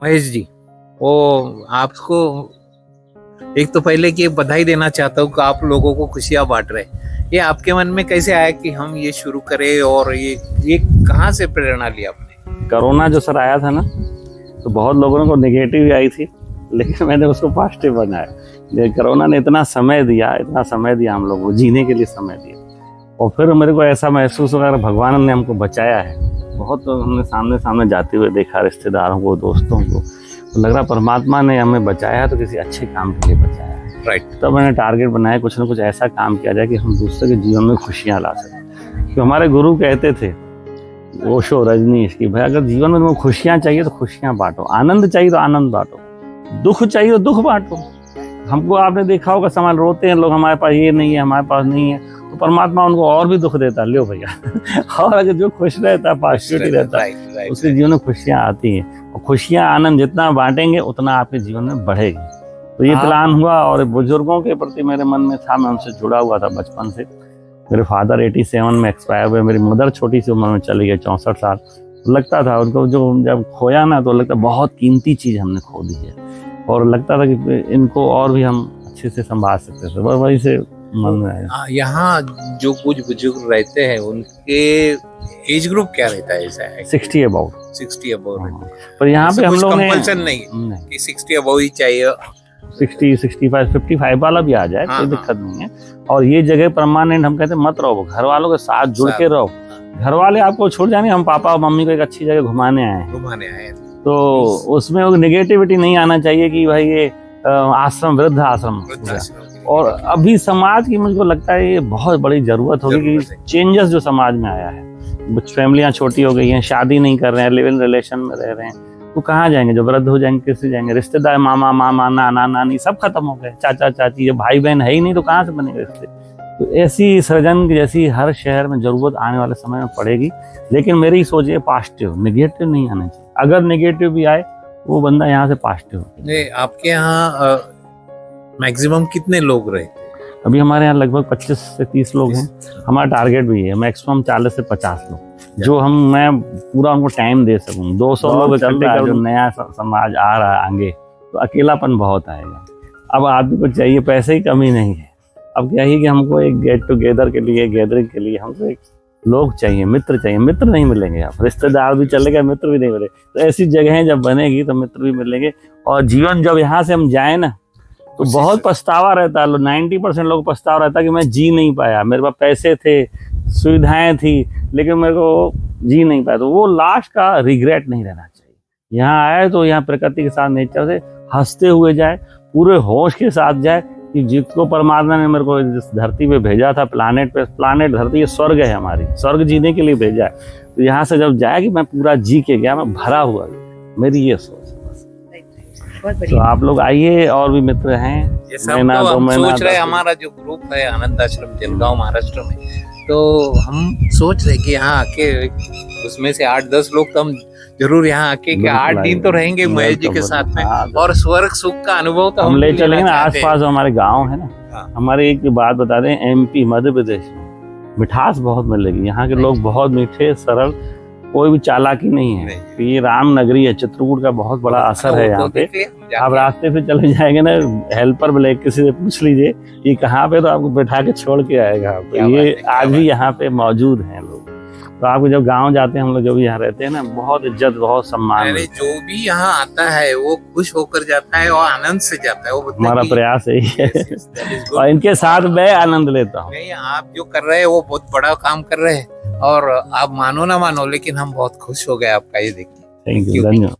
महेश जी, वो आपको एक तो पहले की बधाई देना चाहता हूँ कि आप लोगों को खुशियां बांट रहे हैं। ये आपके मन में कैसे आया कि हम ये शुरू करें, और ये कहाँ से प्रेरणा ली आपने? कोरोना जो सर आया था ना, तो बहुत लोगों को नेगेटिव ही आई थी, लेकिन मैंने उसको पॉजिटिव बनाया। कोरोना ने इतना समय दिया हम लोगों को, जीने के लिए समय दिया। और फिर मेरे को ऐसा महसूस हुआ भगवान ने हमको बचाया है। बहुत हमने सामने जाते हुए देखा, रिश्तेदारों को, दोस्तों को, तो लग रहा परमात्मा ने हमें बचाया तो किसी अच्छे काम के लिए बचाया है। राइट। तो मैंने टारगेट बनाया कुछ ना कुछ ऐसा काम किया जाए कि हम दूसरे के जीवन में खुशियाँ ला सकें। तो हमारे गुरु कहते थे, ओशो, रजनीश, की भाई अगर जीवन में तुमको खुशियाँ चाहिए तो खुशियाँ बांटो, आनंद चाहिए तो आनंद बांटो, दुख चाहिए तो दुख बांटो। हमको आपने देखा होगा, समाज रोते हैं लोग, हमारे पास ये नहीं है, हमारे पास नहीं है, तो परमात्मा उनको और भी दुख देता, लियो भैया। और अगर जो खुश रहता है, पॉजिटिविटी रहता है, उसके जीवन में खुशियाँ आती हैं। और खुशियाँ, आनंद जितना बांटेंगे उतना आपके जीवन में बढ़ेगी। तो ये प्लान हुआ, और बुजुर्गों के प्रति मेरे मन में था, मैं उनसे जुड़ा हुआ था बचपन से। मेरे फादर 87 में एक्सपायर हुए, मेरी मदर छोटी सी उम्र में चली गई, 64 साल। लगता था उनको, जो जब खोया ना, तो लगता बहुत कीमती चीज़ हमने खो दी है, और लगता था कि इनको और भी हम अच्छे से संभाल सकते थे। वही से मन में आया। यहाँ जो कुछ बुजुर्ग रहते हैं उनके एज ग्रुप क्या रहता है? ऐसा है 60 अबाउट। 60 अबाउट। पर यहाँ पे हम लोग कंपल्सन नहीं कि 60 अबाउट ही चाहिए। 60, 65, 55 वाला भी आ जाए, कोई दिक्कत नहीं है। और ये जगह परमानेंट हम कहते हैं मत रहो, घर वालों के साथ जुड़ के रहो। घर वाले आपको छोड़ जाएंगे, हम पापा और मम्मी को एक अच्छी जगह घुमाने आए, तो उसमें वो नेगेटिविटी नहीं आना चाहिए कि भाई ये आश्रम, वृद्ध आश्रम। और अभी समाज की मुझको लगता है ये बहुत बड़ी जरूरत होगी कि चेंजेस जो समाज में आया है, फैमिलियां छोटी हो गई हैं, शादी नहीं कर रहे हैं, लिव इन रिलेशन में रह रहे हैं, तो कहाँ जाएंगे? जो वृद्ध हो जाएंगे किससे जाएंगे? रिश्तेदार, मामा, नाना, नानी सब खत्म हो गए, चाचा चाची, ये भाई बहन है ही नहीं, तो कहाँ से बनेंगे रिश्ते? तो ऐसी सृजन जैसी हर शहर में जरूरत आने वाले समय में पड़ेगी। लेकिन मेरी सोच है पॉजिटिव, नेगेटिव नहीं आना चाहिए। अगर नेगेटिव भी आए, वो बंदा यहाँ से पॉजिटिव। आपके यहाँ मैक्सिमम कितने लोग रहते हैं? अभी हमारे यहाँ लगभग 25 से 30 लोग हैं। हमारा टारगेट भी है मैक्सिमम 40 से 50 लोग, मैं पूरा उनको टाइम दे सकूं। 200 लोग इकट्ठे कर, जो नया समाज आ रहा है आगे, तो अकेलापन बहुत आएगा। अब आदमी को चाहिए, पैसे की कमी नहीं है। अब क्या है कि हमको एक गेट टुगेदर के लिए, गैदरिंग के लिए हमको एक लोग चाहिए, मित्र चाहिए। मित्र नहीं मिलेंगे, आप रिश्तेदार भी चलेगा, मित्र भी नहीं मिलेंगे। तो ऐसी जगहें जब बनेगी तो मित्र भी मिलेंगे। और जीवन जब यहाँ से हम जाए ना, तो बहुत पछतावा रहता है। 90% लोग पछतावा रहता है कि मैं जी नहीं पाया, मेरे पास पैसे थे, सुविधाएं थी, लेकिन मेरे को जी नहीं पाया। तो वो लास्ट का रिग्रेट नहीं रहना चाहिए। यहाँ आए तो यहाँ प्रकृति के साथ, नेचर से हंसते हुए जाए, पूरे होश के साथ जाए कि जिसको परमात्मा ने मेरे को इस धरती पे भेजा था, प्लानेट धरती ये स्वर्ग है, हमारी स्वर्ग जीने के लिए भेजा है। तो यहाँ से जब जाए कि मैं पूरा जी के गया, मैं भरा हुआ, मेरी ये सोच है। तो आप लोग आइए, और भी मित्र हैं। हम सोच रहे, हमारा जो ग्रुप है आनंद आश्रम जलगांव महाराष्ट्र में, तो हम सोच रहे कि यहाँ आके, उसमें से 8-10 लोग तो हम जरूर यहाँ आके 8 दिन तो रहेंगे महेश जी के साथ में, और स्वर्ग सुख का अनुभव तो हम ले चलेंगे ना। आसपास हमारे गांव है ना, हमारे एक बात बता दें, MP मध्य प्रदेश में मिठास बहुत मिलेगी। यहाँ के लोग बहुत मीठे, सरल, कोई भी चालाकी नहीं है। तो ये राम नगरी है, चित्रकूट का बहुत बड़ा असर है यहाँ पे। आप रास्ते पे चले जाएंगे ना, हेल्पर बोले, किसी से पूछ लीजिए ये कहाँ पे, तो आपको बैठा के छोड़ के आएगा। ये आज भी यहाँ पे मौजूद हैं लोग। तो आपको जब गांव जाते हैं, हम लोग जो भी यहाँ रहते हैं ना, बहुत इज्जत, बहुत सम्मान। जो भी यहाँ आता है वो खुश होकर जाता है और आनंद से जाता है। वो हमारा प्रयास यही है, और इनके साथ मैं आनंद लेता हूँ। आप जो कर रहे हैं वो बहुत बड़ा काम कर रहे हैं, और आप मानो ना मानो, लेकिन हम बहुत खुश हो गए आपका ये देखिए। थैंक यू, धन्यवाद।